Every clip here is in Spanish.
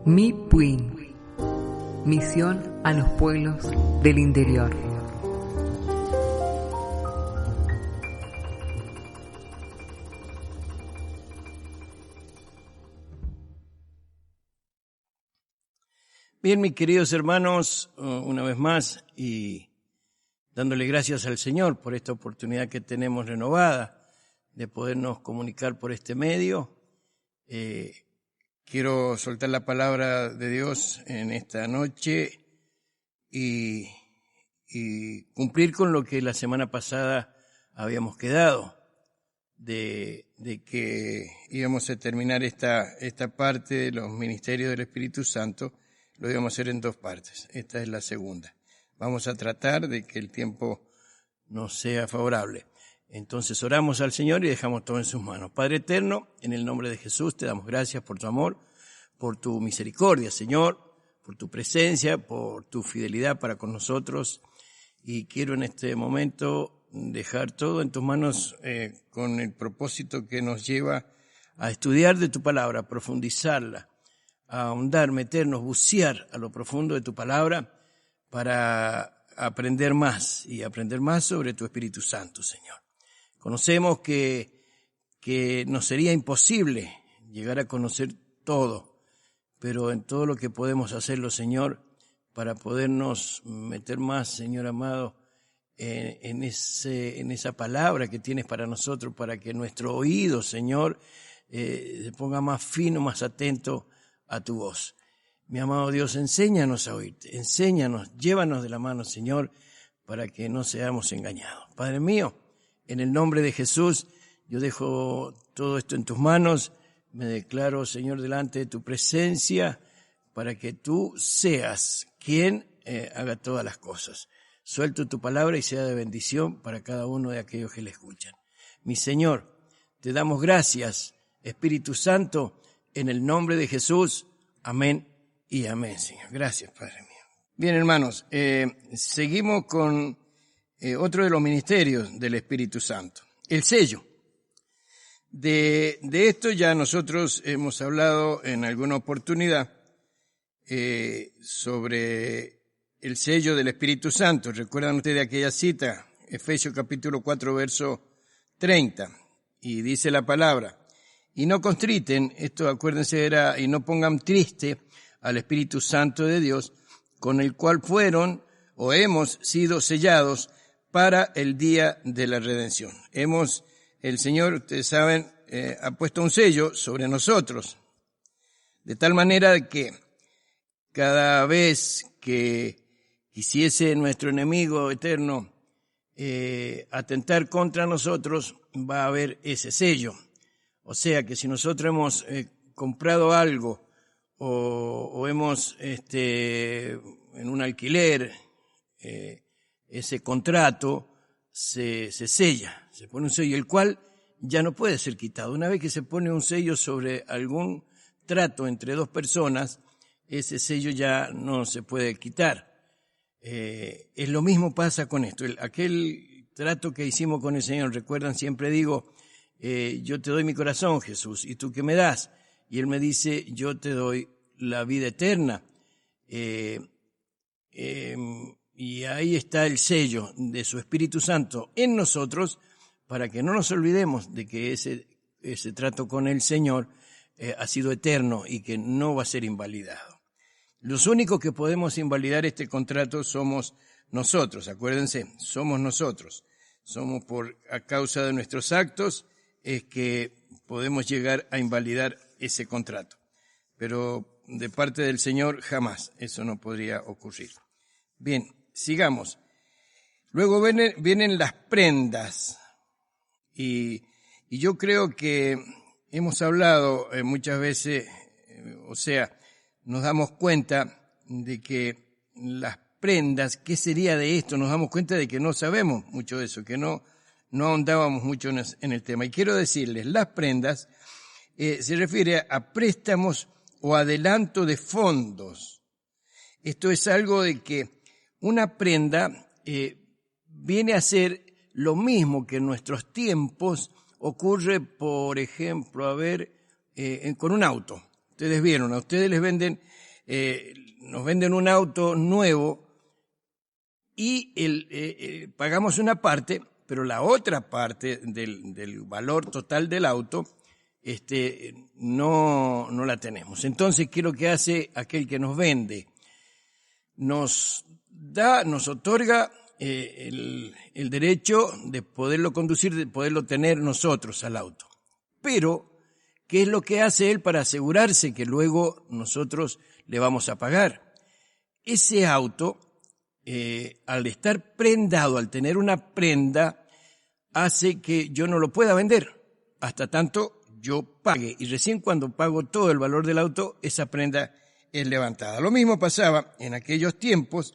MIPUIN, misión a los pueblos del interior. Bien, mis queridos hermanos, una vez más, y dándole gracias al Señor por esta oportunidad que tenemos renovada de podernos comunicar por este medio. Quiero soltar la palabra de Dios en esta noche y cumplir con lo que la semana pasada habíamos quedado, de que íbamos a terminar esta parte de los ministerios del Espíritu Santo. Lo íbamos a hacer en dos partes. Esta es la segunda. Vamos a tratar de que el tiempo nos sea favorable. Entonces oramos al Señor y dejamos todo en sus manos. Padre eterno, en el nombre de Jesús te damos gracias por tu amor, por tu misericordia, Señor, por tu presencia, por tu fidelidad para con nosotros. Y quiero en este momento dejar todo en tus manos con el propósito que nos lleva a estudiar de tu palabra, a profundizarla, a ahondar, meternos, bucear a lo profundo de tu palabra para aprender más y aprender más sobre tu Espíritu Santo, Señor. Conocemos que nos sería imposible llegar a conocer todo, pero en todo lo que podemos hacerlo, Señor, para podernos meter más, Señor amado, en esa palabra que tienes para nosotros, para que nuestro oído, Señor, se ponga más fino, más atento a tu voz. Mi amado Dios, enséñanos a oírte, enséñanos, llévanos de la mano, Señor, para que no seamos engañados. Padre mío, en el nombre de Jesús, yo dejo todo esto en tus manos, me declaro, Señor, delante de tu presencia, para que tú seas quien haga todas las cosas. Suelto tu palabra y sea de bendición para cada uno de aquellos que le escuchan. Mi Señor, te damos gracias, Espíritu Santo, en el nombre de Jesús. Amén y amén, Señor. Gracias, Padre mío. Bien, hermanos, seguimos con otro de los ministerios del Espíritu Santo, el sello. De esto ya nosotros hemos hablado en alguna oportunidad sobre el sello del Espíritu Santo. ¿Recuerdan ustedes aquella cita? Efesios capítulo 4, verso 30. Y dice la palabra: y no contriten, esto acuérdense era, y no pongan triste al Espíritu Santo de Dios, con el cual fueron o hemos sido sellados para el día de la redención. El Señor, ustedes saben, ha puesto un sello sobre nosotros, de tal manera que cada vez que quisiese nuestro enemigo eterno atentar contra nosotros, va a haber ese sello. O sea que si nosotros hemos comprado algo o hemos en un alquiler, ese contrato se sella, se pone un sello, el cual ya no puede ser quitado. Una vez que se pone un sello sobre algún trato entre dos personas, ese sello ya no se puede quitar. Es lo mismo pasa con esto. Aquel trato que hicimos con el Señor, recuerdan, siempre digo, yo te doy mi corazón, Jesús, ¿y tú qué me das? Y Él me dice, yo te doy la vida eterna. Y ahí está el sello de su Espíritu Santo en nosotros, para que no nos olvidemos de que ese trato con el Señor ha sido eterno y que no va a ser invalidado. Los únicos que podemos invalidar este contrato somos nosotros, acuérdense, somos nosotros. Somos a causa de nuestros actos es que podemos llegar a invalidar ese contrato. Pero de parte del Señor jamás eso no podría ocurrir. Bien, sigamos. Luego vienen las prendas. Y yo creo que hemos hablado muchas veces, nos damos cuenta de que las prendas, ¿qué sería de esto? Nos damos cuenta de que no sabemos mucho de eso, que no ahondábamos mucho en el tema. Y quiero decirles, las prendas se refiere a préstamos o adelanto de fondos. Esto es algo de que una prenda viene a ser lo mismo que en nuestros tiempos ocurre, por ejemplo, con un auto. Ustedes vieron, a ustedes les venden, nos venden un auto nuevo y pagamos una parte, pero la otra parte del valor total del auto no la tenemos. Entonces, ¿qué es lo que hace aquel que nos vende? Nos otorga el derecho de poderlo conducir, de poderlo tener nosotros al auto. Pero, ¿qué es lo que hace él para asegurarse que luego nosotros le vamos a pagar? Ese auto, al estar prendado, al tener una prenda, hace que yo no lo pueda vender hasta tanto yo pague. Y recién cuando pago todo el valor del auto, esa prenda es levantada. Lo mismo pasaba en aquellos tiempos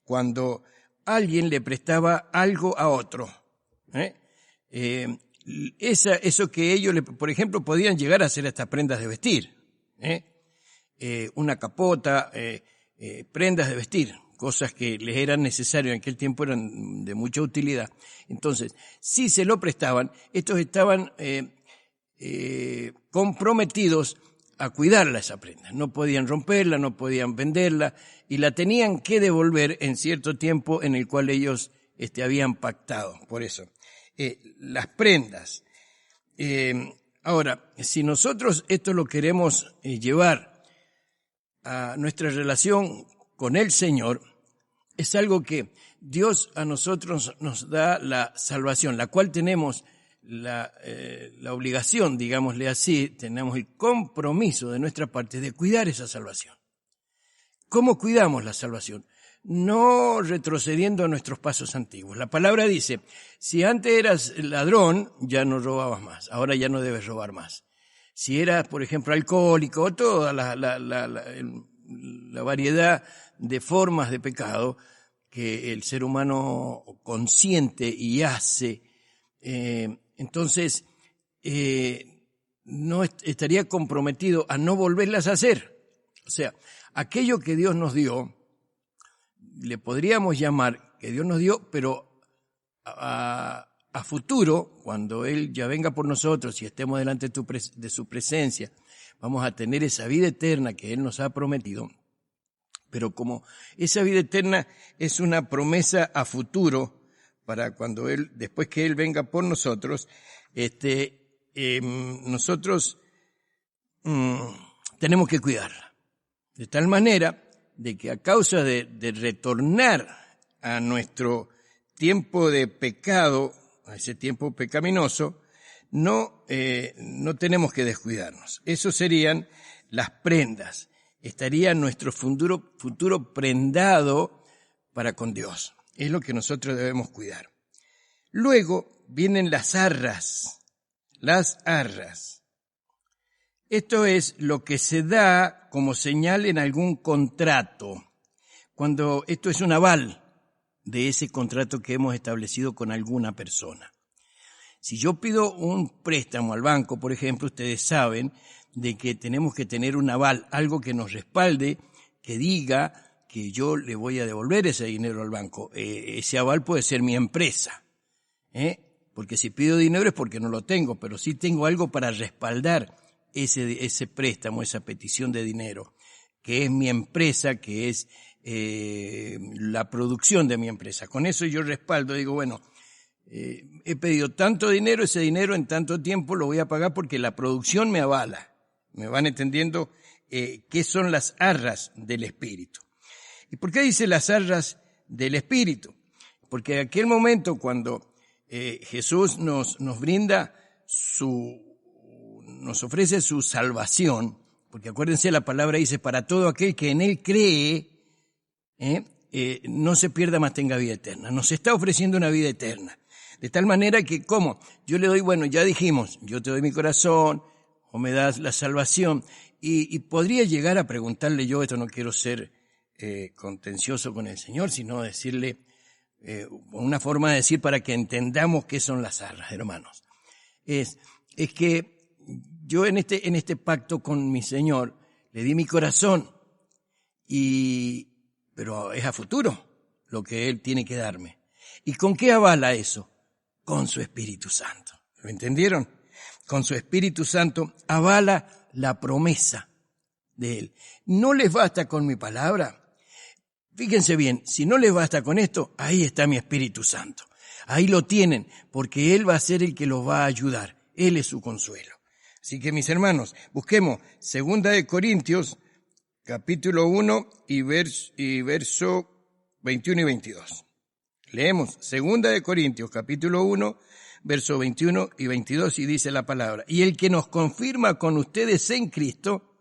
cuando alguien le prestaba algo a otro. Eso que ellos, por ejemplo, podían llegar a hacer hasta prendas de vestir. Una capota, prendas de vestir, cosas que les eran necesarias en aquel tiempo, eran de mucha utilidad. Entonces, si se lo prestaban, estos estaban comprometidos a cuidarla esa prenda. No podían romperla, no podían venderla y la tenían que devolver en cierto tiempo en el cual ellos habían pactado. Por eso, las prendas. Ahora, si nosotros esto lo queremos llevar a nuestra relación con el Señor, es algo que Dios a nosotros nos da la salvación, la cual tenemos la obligación, digámosle así, tenemos el compromiso de nuestra parte de cuidar esa salvación. ¿Cómo cuidamos la salvación? No retrocediendo a nuestros pasos antiguos. La palabra dice, si antes eras ladrón, ya no robabas más, ahora ya no debes robar más. Si eras, por ejemplo, alcohólico, toda la variedad de formas de pecado que el ser humano consiente y hace, entonces no estaría comprometido a no volverlas a hacer. O sea, aquello que Dios nos dio, le podríamos llamar que Dios nos dio, pero a futuro, cuando Él ya venga por nosotros y estemos delante de su presencia, vamos a tener esa vida eterna que Él nos ha prometido. Pero como esa vida eterna es una promesa a futuro, para cuando Él, después que Él venga por nosotros, nosotros tenemos que cuidarla. De tal manera de que a causa de retornar a nuestro tiempo de pecado, a ese tiempo pecaminoso, no tenemos que descuidarnos. Eso serían las prendas. Estaría nuestro futuro prendado para con Dios. Es lo que nosotros debemos cuidar. Luego vienen las arras. Las arras. Esto es lo que se da como señal en algún contrato. Cuando esto es un aval de ese contrato que hemos establecido con alguna persona. Si yo pido un préstamo al banco, por ejemplo, ustedes saben de que tenemos que tener un aval, algo que nos respalde, que diga que yo le voy a devolver ese dinero al banco. Ese aval puede ser mi empresa, porque si pido dinero es porque no lo tengo, pero sí tengo algo para respaldar ese préstamo, esa petición de dinero, que es mi empresa, que es la producción de mi empresa. Con eso yo respaldo, digo, bueno, he pedido tanto dinero, ese dinero en tanto tiempo lo voy a pagar porque la producción me avala. Me van entendiendo qué son las arras del Espíritu. ¿Y por qué dice las arras del Espíritu? Porque en aquel momento cuando Jesús nos brinda nos ofrece su salvación, porque acuérdense, la palabra dice, para todo aquel que en Él cree, no se pierda, mas tenga vida eterna. Nos está ofreciendo una vida eterna. De tal manera que, ¿cómo? Yo le doy, bueno, ya dijimos, yo te doy mi corazón, o me das la salvación, y podría llegar a preguntarle yo, esto no quiero ser contencioso con el Señor, sino decirle, una forma de decir para que entendamos qué son las arras, hermanos. Es que yo en este pacto con mi Señor le di mi corazón, pero es a futuro lo que Él tiene que darme. ¿Y con qué avala eso? con su Espíritu Santo. ¿Lo entendieron? Con su Espíritu Santo avala la promesa de Él. No les basta con mi palabra. Fíjense bien, si no les basta con esto, ahí está mi Espíritu Santo. Ahí lo tienen, porque Él va a ser el que los va a ayudar. Él es su consuelo. Así que, mis hermanos, busquemos 2 Corintios, capítulo 1 y verso 21 y 22. Leemos 2 Corintios, capítulo 1, verso 21 y 22, y dice la palabra: y el que nos confirma con ustedes en Cristo,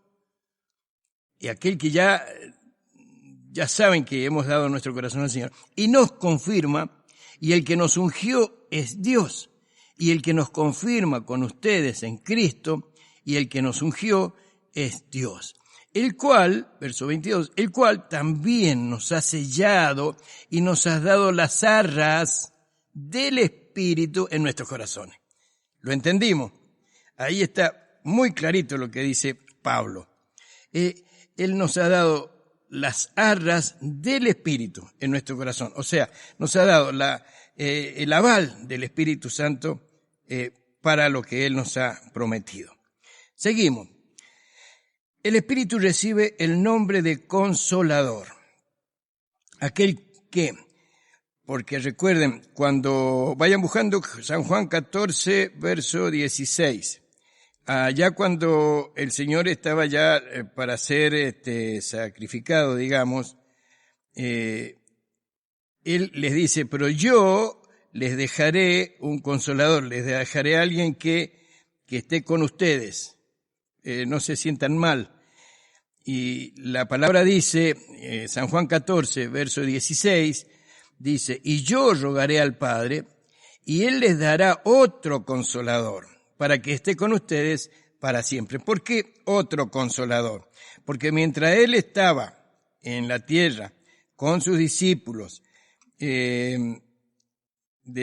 y aquel que ya saben que hemos dado nuestro corazón al Señor, y nos confirma, y el que nos ungió es Dios, y el que nos confirma con ustedes en Cristo, y el que nos ungió es Dios. El cual, verso 22, el cual también nos ha sellado y nos ha dado las arras del Espíritu en nuestros corazones. ¿Lo entendimos? Ahí está muy clarito lo que dice Pablo. Él nos ha dado las arras del Espíritu en nuestro corazón. O sea, nos ha dado el aval del Espíritu Santo para lo que Él nos ha prometido. Seguimos. El Espíritu recibe el nombre de Consolador. Aquel que, porque recuerden, cuando vayan buscando San Juan 14, verso 16, allá cuando el Señor estaba ya para ser sacrificado, digamos, Él les dice: pero yo les dejaré un consolador, les dejaré a alguien que esté con ustedes, no se sientan mal. Y la palabra dice, San Juan 14, verso 16, dice: y yo rogaré al Padre, y Él les dará otro consolador, para que esté con ustedes para siempre. ¿Por qué otro consolador? Porque mientras Él estaba en la tierra con sus discípulos, de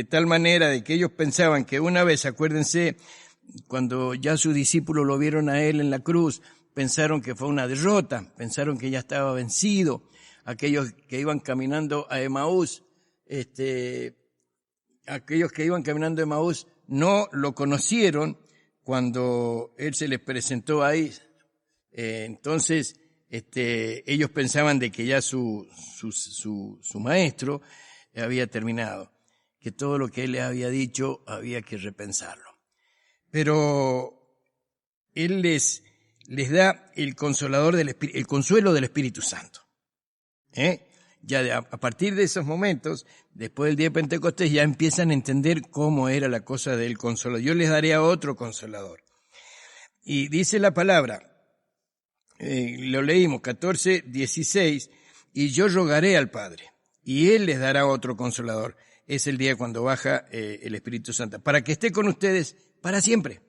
tal manera de que ellos pensaban que una vez, acuérdense, cuando ya sus discípulos lo vieron a Él en la cruz, pensaron que fue una derrota, pensaron que ya estaba vencido. Aquellos que iban caminando a Emaús, no lo conocieron cuando Él se les presentó ahí. Entonces, ellos pensaban de que ya su maestro había terminado, que todo lo que Él les había dicho había que repensarlo. Pero Él les da el consolador el consuelo del Espíritu Santo. Ya a partir de esos momentos, después del día de Pentecostés, ya empiezan a entender cómo era la cosa del consolador. Yo les daré a otro consolador. Y dice la palabra, lo leímos, 14, 16, y yo rogaré al Padre, y Él les dará otro consolador. Es el día cuando baja el Espíritu Santo, para que esté con ustedes para siempre.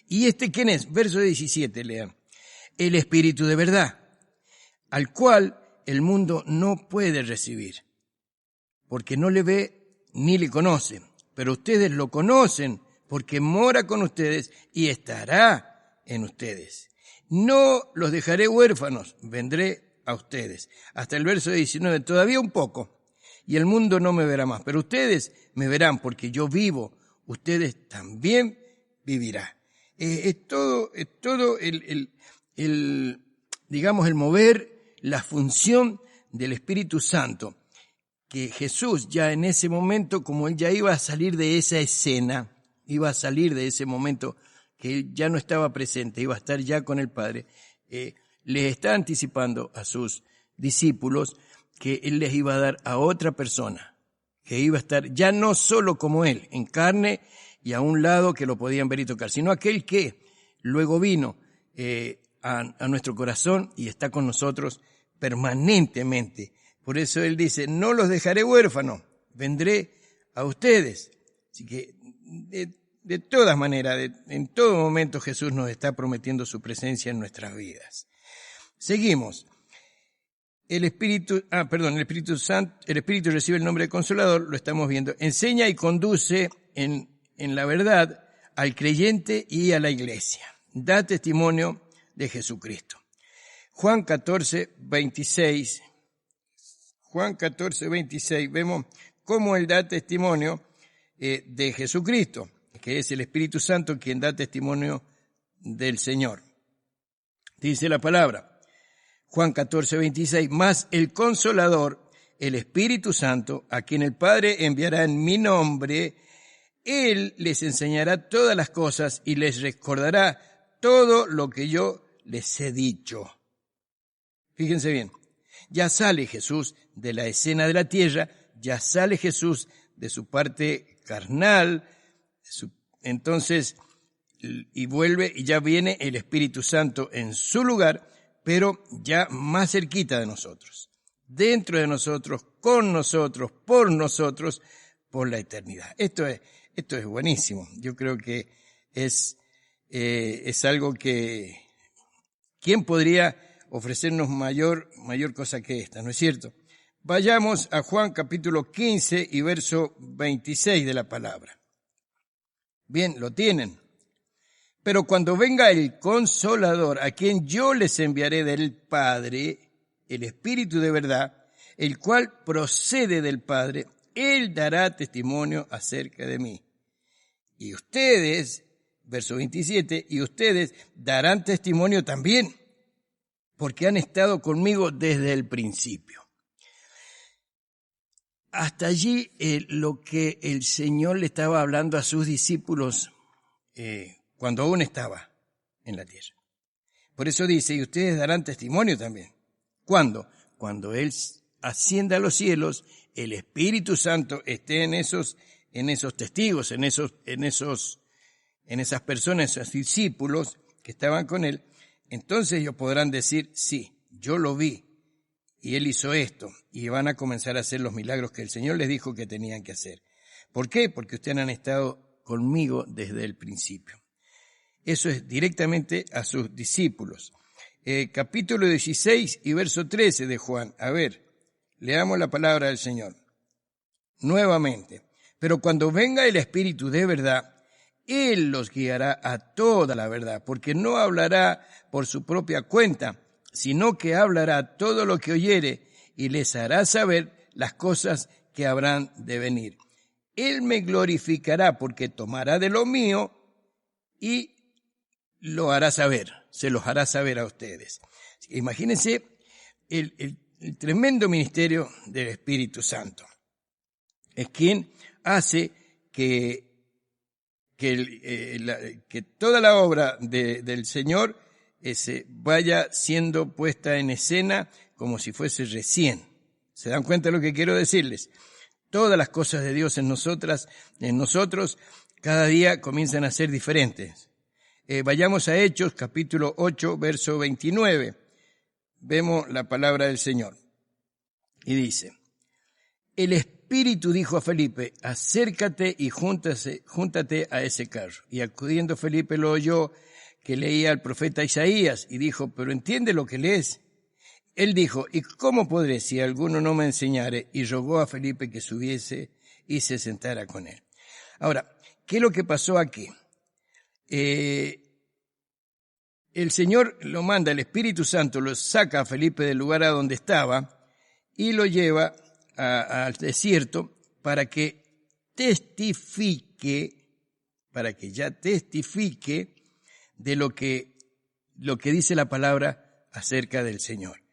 ¿Y quién es? Verso 17, lean. El Espíritu de verdad, al cual el mundo no puede recibir, porque no le ve ni le conoce, pero ustedes lo conocen, porque mora con ustedes y estará en ustedes. No los dejaré huérfanos, vendré a ustedes. Hasta el verso 19, todavía un poco, y el mundo no me verá más, pero ustedes me verán, porque yo vivo, ustedes también vivirán. Es todo digamos, el mover, la función del Espíritu Santo, que Jesús ya en ese momento, como Él ya iba a salir de esa escena, iba a salir de ese momento que Él ya no estaba presente, iba a estar ya con el Padre, les está anticipando a sus discípulos que Él les iba a dar a otra persona, que iba a estar ya no solo como Él, en carne y a un lado que lo podían ver y tocar, sino aquel que luego vino a nuestro corazón y está con nosotros permanentemente. Por eso Él dice: no los dejaré huérfanos, vendré a ustedes. Así que de todas maneras, en todo momento Jesús nos está prometiendo su presencia en nuestras vidas. Seguimos. El Espíritu Santo, el Espíritu recibe el nombre de Consolador, lo estamos viendo. Enseña y conduce en la verdad al creyente y a la iglesia. Da testimonio de Jesucristo. Juan 14, 26, vemos cómo Él da testimonio de Jesucristo, que es el Espíritu Santo quien da testimonio del Señor. Dice la palabra, Juan 14:26, mas el Consolador, el Espíritu Santo, a quien el Padre enviará en mi nombre, Él les enseñará todas las cosas y les recordará todo lo que yo les he dicho. Fíjense bien, ya sale Jesús de la escena de la tierra, ya sale Jesús de su parte carnal, entonces, y vuelve y ya viene el Espíritu Santo en su lugar, pero ya más cerquita de nosotros, dentro de nosotros, con nosotros, por la eternidad. Esto es buenísimo. Yo creo que es algo que, ¿quién podría ofrecernos mayor cosa que esta? ¿No es cierto? Vayamos a Juan capítulo 15 y verso 26 de la palabra. Bien, lo tienen. Pero cuando venga el Consolador, a quien yo les enviaré del Padre, el Espíritu de verdad, el cual procede del Padre, Él dará testimonio acerca de mí. Y ustedes, verso 27, y ustedes darán testimonio también, porque han estado conmigo desde el principio. Hasta allí lo que el Señor le estaba hablando a sus discípulos cuando aún estaba en la tierra. Por eso dice, y ustedes darán testimonio también. ¿Cuándo? Cuando Él ascienda a los cielos, el Espíritu Santo esté en esos testigos, en esas personas, esos discípulos que estaban con Él. Entonces ellos podrán decir, sí, yo lo vi. Y Él hizo esto, y van a comenzar a hacer los milagros que el Señor les dijo que tenían que hacer. ¿Por qué? Porque ustedes han estado conmigo desde el principio. Eso es directamente a sus discípulos. Capítulo 16 y verso 13 de Juan. A ver, leamos la palabra del Señor. Nuevamente. Pero cuando venga el Espíritu de verdad, Él los guiará a toda la verdad, porque no hablará por su propia cuenta, sino que hablará todo lo que oyere y les hará saber las cosas que habrán de venir. Él me glorificará porque tomará de lo mío y lo hará saber, se los hará saber a ustedes. Imagínense el tremendo ministerio del Espíritu Santo. Es quien hace que toda la obra del Señor vaya siendo puesta en escena como si fuese recién. ¿Se dan cuenta de lo que quiero decirles? Todas las cosas de Dios en nosotros, cada día comienzan a ser diferentes. Vayamos a Hechos, capítulo 8, verso 29. Vemos la palabra del Señor. Y dice, el Espíritu dijo a Felipe, acércate y júntate a ese carro. Y acudiendo Felipe lo oyó, que leía al profeta Isaías, y dijo, pero ¿entiende lo que lees? Él dijo, ¿y cómo podré si alguno no me enseñare? Y rogó a Felipe que subiese y se sentara con él. Ahora, ¿qué es lo que pasó aquí? El Señor lo manda, el Espíritu Santo lo saca a Felipe del lugar a donde estaba y lo lleva al desierto para que ya testifique de lo que dice la palabra acerca del Señor.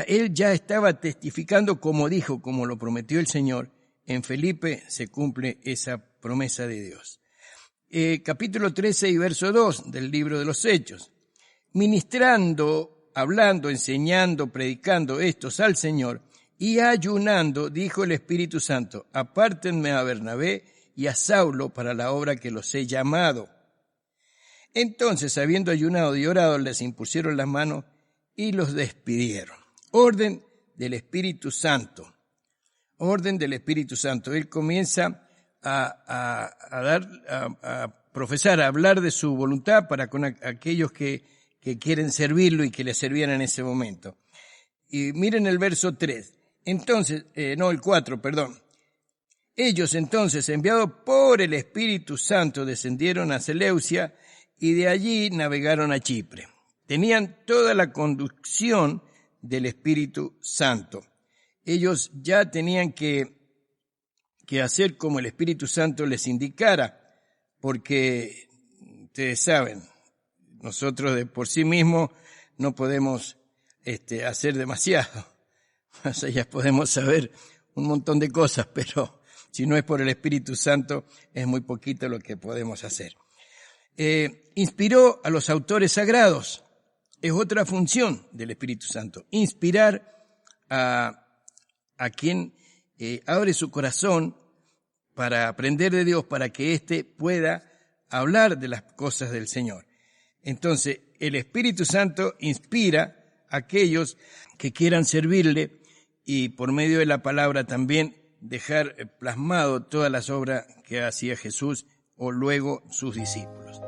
Él ya estaba testificando como dijo, como lo prometió el Señor. En Felipe se cumple esa promesa de Dios. Capítulo 13 y verso 2 del libro de los Hechos. Ministrando, hablando, enseñando, predicando estos al Señor y ayunando, dijo el Espíritu Santo, apártenme a Bernabé y a Saulo para la obra que los he llamado. Entonces, habiendo ayunado y orado, les impusieron las manos y los despidieron. Orden del Espíritu Santo. Orden del Espíritu Santo. Él comienza a profesar, a hablar de su voluntad para con aquellos que quieren servirlo y que le servían en ese momento. Y miren el verso 3. Entonces, el 4, perdón. Ellos entonces, enviados por el Espíritu Santo, descendieron a Seleucia y de allí navegaron a Chipre. Tenían toda la conducción del Espíritu Santo. Ellos ya tenían que que hacer como el Espíritu Santo les indicara, porque ustedes saben, nosotros de por sí mismos no podemos hacer demasiado. Más allá podemos saber un montón de cosas, pero si no es por el Espíritu Santo, es muy poquito lo que podemos hacer. Inspiró a los autores sagrados. Es otra función del Espíritu Santo. Inspirar a quien abre su corazón para aprender de Dios, para que éste pueda hablar de las cosas del Señor. Entonces, el Espíritu Santo inspira a aquellos que quieran servirle y por medio de la palabra también dejar plasmado todas las obras que hacía Jesús o luego sus discípulos.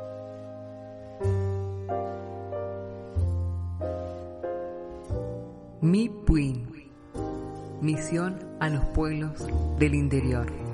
Mi Puin, misión a los pueblos del interior.